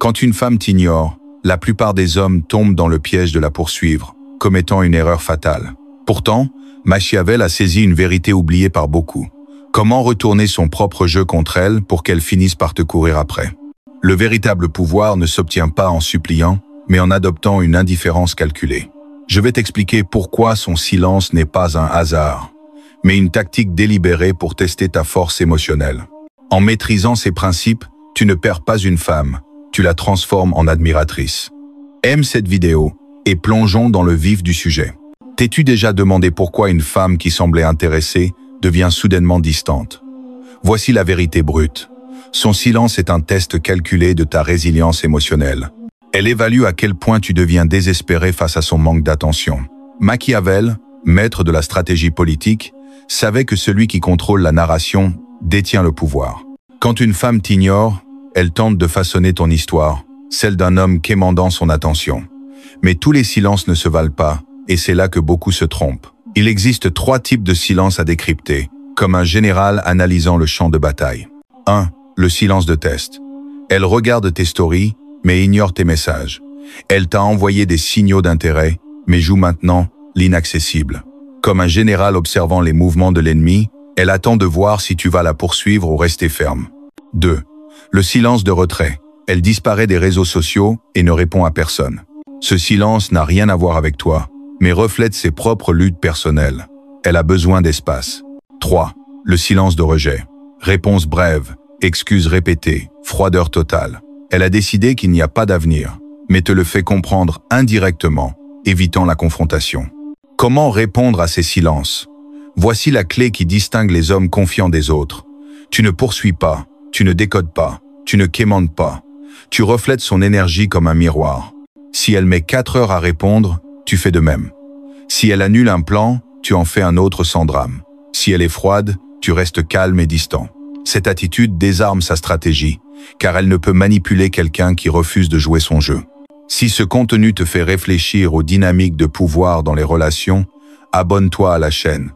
Quand une femme t'ignore, la plupart des hommes tombent dans le piège de la poursuivre, commettant une erreur fatale. Pourtant, Machiavel a saisi une vérité oubliée par beaucoup. Comment retourner son propre jeu contre elle pour qu'elle finisse par te courir après? Le véritable pouvoir ne s'obtient pas en suppliant, mais en adoptant une indifférence calculée. Je vais t'expliquer pourquoi son silence n'est pas un hasard, mais une tactique délibérée pour tester ta force émotionnelle. En maîtrisant ces principes, tu ne perds pas une femme, tu la transformes en admiratrice. Aime cette vidéo et plongeons dans le vif du sujet. T'es-tu déjà demandé pourquoi une femme qui semblait intéressée devient soudainement distante? Voici la vérité brute. Son silence est un test calculé de ta résilience émotionnelle. Elle évalue à quel point tu deviens désespéré face à son manque d'attention. Machiavel, maître de la stratégie politique, savait que celui qui contrôle la narration détient le pouvoir. Quand une femme t'ignore, elle tente de façonner ton histoire, celle d'un homme quémandant son attention. Mais tous les silences ne se valent pas, et c'est là que beaucoup se trompent. Il existe 3 types de silence à décrypter, comme un général analysant le champ de bataille. 1. Le silence de test. Elle regarde tes stories, mais ignore tes messages. Elle t'a envoyé des signaux d'intérêt, mais joue maintenant l'inaccessible. Comme un général observant les mouvements de l'ennemi, elle attend de voir si tu vas la poursuivre ou rester ferme. 2. Le silence de retrait. Elle disparaît des réseaux sociaux et ne répond à personne. Ce silence n'a rien à voir avec toi, mais reflète ses propres luttes personnelles. Elle a besoin d'espace. 3. Le silence de rejet. Réponse brève, excuses répétées, froideur totale. Elle a décidé qu'il n'y a pas d'avenir, mais te le fait comprendre indirectement, évitant la confrontation. Comment répondre à ces silences? Voici la clé qui distingue les hommes confiants des autres. Tu ne poursuis pas, tu ne décodes pas, tu ne quémandes pas. Tu reflètes son énergie comme un miroir. Si elle met 4 heures à répondre, tu fais de même. Si elle annule un plan, tu en fais un autre sans drame. Si elle est froide, tu restes calme et distant. Cette attitude désarme sa stratégie, car elle ne peut manipuler quelqu'un qui refuse de jouer son jeu. Si ce contenu te fait réfléchir aux dynamiques de pouvoir dans les relations, abonne-toi à la chaîne,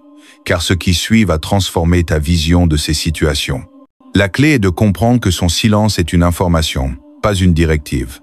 car ce qui suit va transformer ta vision de ces situations. La clé est de comprendre que son silence est une information, pas une directive.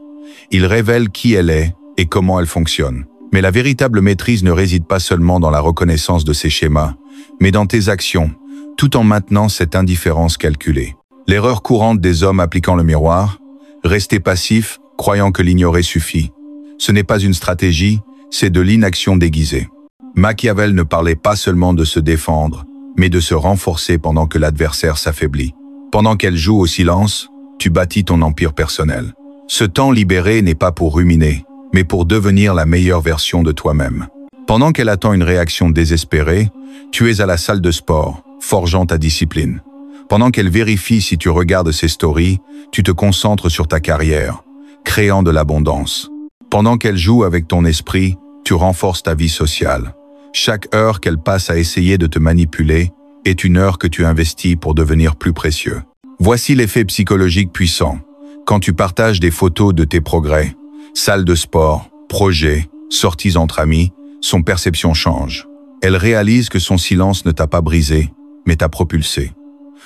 Il révèle qui elle est et comment elle fonctionne. Mais la véritable maîtrise ne réside pas seulement dans la reconnaissance de ces schémas, mais dans tes actions, tout en maintenant cette indifférence calculée. L'erreur courante des hommes appliquant le miroir, rester passif, croyant que l'ignorer suffit. Ce n'est pas une stratégie, c'est de l'inaction déguisée. Machiavel ne parlait pas seulement de se défendre, mais de se renforcer pendant que l'adversaire s'affaiblit. Pendant qu'elle joue au silence, tu bâtis ton empire personnel. Ce temps libéré n'est pas pour ruminer, mais pour devenir la meilleure version de toi-même. Pendant qu'elle attend une réaction désespérée, tu es à la salle de sport, forgeant ta discipline. Pendant qu'elle vérifie si tu regardes ses stories, tu te concentres sur ta carrière, créant de l'abondance. Pendant qu'elle joue avec ton esprit, tu renforces ta vie sociale. Chaque heure qu'elle passe à essayer de te manipuler est une heure que tu investis pour devenir plus précieux. Voici l'effet psychologique puissant. Quand tu partages des photos de tes progrès, salle de sport, projets, sorties entre amis, son perception change. Elle réalise que son silence ne t'a pas brisé, mais t'a propulsé.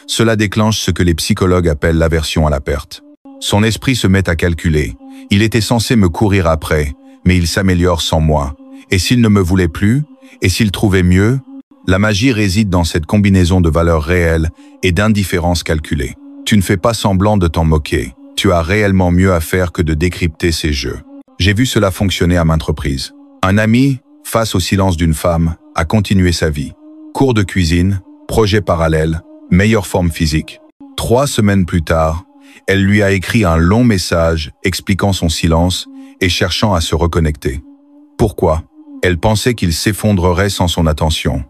Cela déclenche ce que les psychologues appellent l'aversion à la perte. Son esprit se met à calculer. Il était censé me courir après, mais il s'améliore sans moi. Et s'il ne me voulait plus? Et s'il trouvait mieux? La magie réside dans cette combinaison de valeurs réelles et d'indifférence calculée. Tu ne fais pas semblant de t'en moquer. Tu as réellement mieux à faire que de décrypter ces jeux. J'ai vu cela fonctionner à maintes reprises. Un ami, face au silence d'une femme, a continué sa vie. Cours de cuisine, projet parallèle, meilleure forme physique. 3 semaines plus tard, elle lui a écrit un long message expliquant son silence et cherchant à se reconnecter. Pourquoi? Elle pensait qu'il s'effondrerait sans son attention,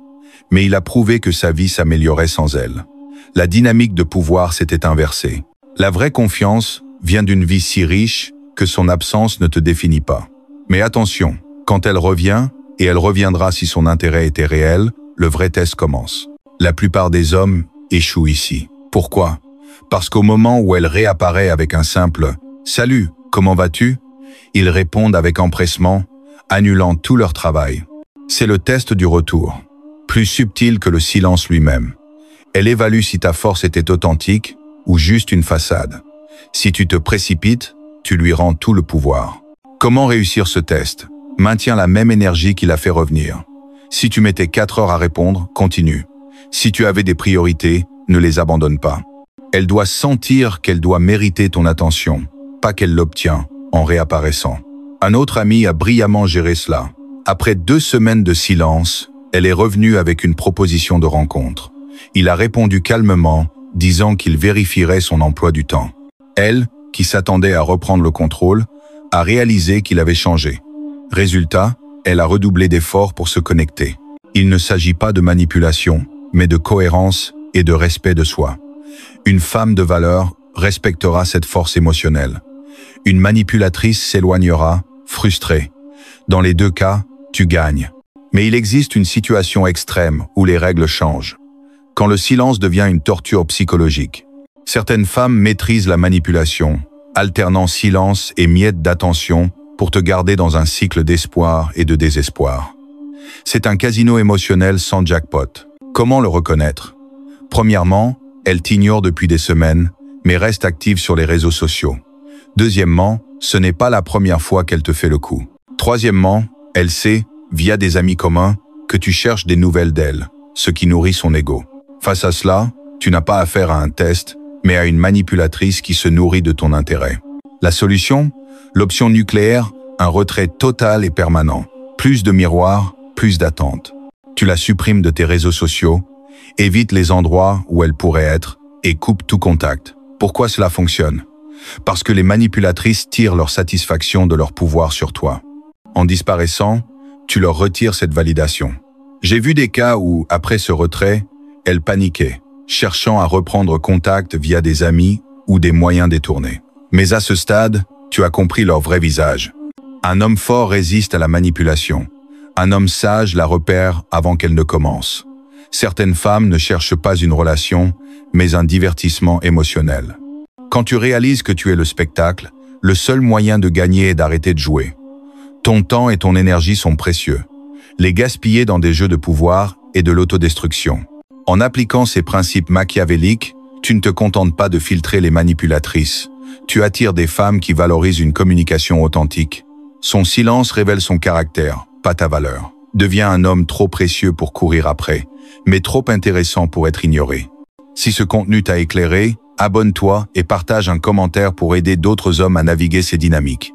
mais il a prouvé que sa vie s'améliorait sans elle. La dynamique de pouvoir s'était inversée. La vraie confiance vient d'une vie si riche que son absence ne te définit pas. Mais attention, quand elle revient, et elle reviendra si son intérêt était réel, le vrai test commence. La plupart des hommes échouent ici. Pourquoi? Parce qu'au moment où elle réapparaît avec un simple « Salut, comment vas-tu ?», ils répondent avec empressement, annulant tout leur travail. C'est le test du retour, plus subtil que le silence lui-même. Elle évalue si ta force était authentique ou juste une façade. Si tu te précipites, tu lui rends tout le pouvoir. Comment réussir ce test? Maintiens la même énergie qui l'a fait revenir. Si tu mettais 4 heures à répondre, continue. Si tu avais des priorités, ne les abandonne pas. Elle doit sentir qu'elle doit mériter ton attention, pas qu'elle l'obtient en réapparaissant. Un autre ami a brillamment géré cela. Après 2 semaines de silence, elle est revenue avec une proposition de rencontre. Il a répondu calmement, disant qu'il vérifierait son emploi du temps. Elle, qui s'attendait à reprendre le contrôle, a réalisé qu'il avait changé. Résultat, elle a redoublé d'efforts pour se connecter. Il ne s'agit pas de manipulation, mais de cohérence et de respect de soi. Une femme de valeur respectera cette force émotionnelle. Une manipulatrice s'éloignera, frustrée. Dans les 2 cas, tu gagnes. Mais il existe une situation extrême où les règles changent. Quand le silence devient une torture psychologique. Certaines femmes maîtrisent la manipulation, alternant silence et miettes d'attention pour te garder dans un cycle d'espoir et de désespoir. C'est un casino émotionnel sans jackpot. Comment le reconnaître? Premièrement, elle t'ignore depuis des semaines, mais reste active sur les réseaux sociaux. Deuxièmement, ce n'est pas la première fois qu'elle te fait le coup. Troisièmement, elle sait, via des amis communs, que tu cherches des nouvelles d'elle, ce qui nourrit son ego. Face à cela, tu n'as pas affaire à un test, mais à une manipulatrice qui se nourrit de ton intérêt. La solution? L'option nucléaire, un retrait total et permanent. Plus de miroirs, plus d'attentes. Tu la supprimes de tes réseaux sociaux, évite les endroits où elle pourrait être et coupe tout contact. Pourquoi cela fonctionne? Parce que les manipulatrices tirent leur satisfaction de leur pouvoir sur toi. En disparaissant, tu leur retires cette validation. J'ai vu des cas où, après ce retrait, elles paniquaient, cherchant à reprendre contact via des amis ou des moyens détournés. Mais à ce stade, tu as compris leur vrai visage. Un homme fort résiste à la manipulation. Un homme sage la repère avant qu'elle ne commence. Certaines femmes ne cherchent pas une relation, mais un divertissement émotionnel. Quand tu réalises que tu es le spectacle, le seul moyen de gagner est d'arrêter de jouer. Ton temps et ton énergie sont précieux. Les gaspiller dans des jeux de pouvoir et de l'autodestruction. En appliquant ces principes machiavéliques, tu ne te contentes pas de filtrer les manipulatrices. Tu attires des femmes qui valorisent une communication authentique. Son silence révèle son caractère, pas ta valeur. Deviens un homme trop précieux pour courir après, mais trop intéressant pour être ignoré. Si ce contenu t'a éclairé, abonne-toi et partage un commentaire pour aider d'autres hommes à naviguer ces dynamiques.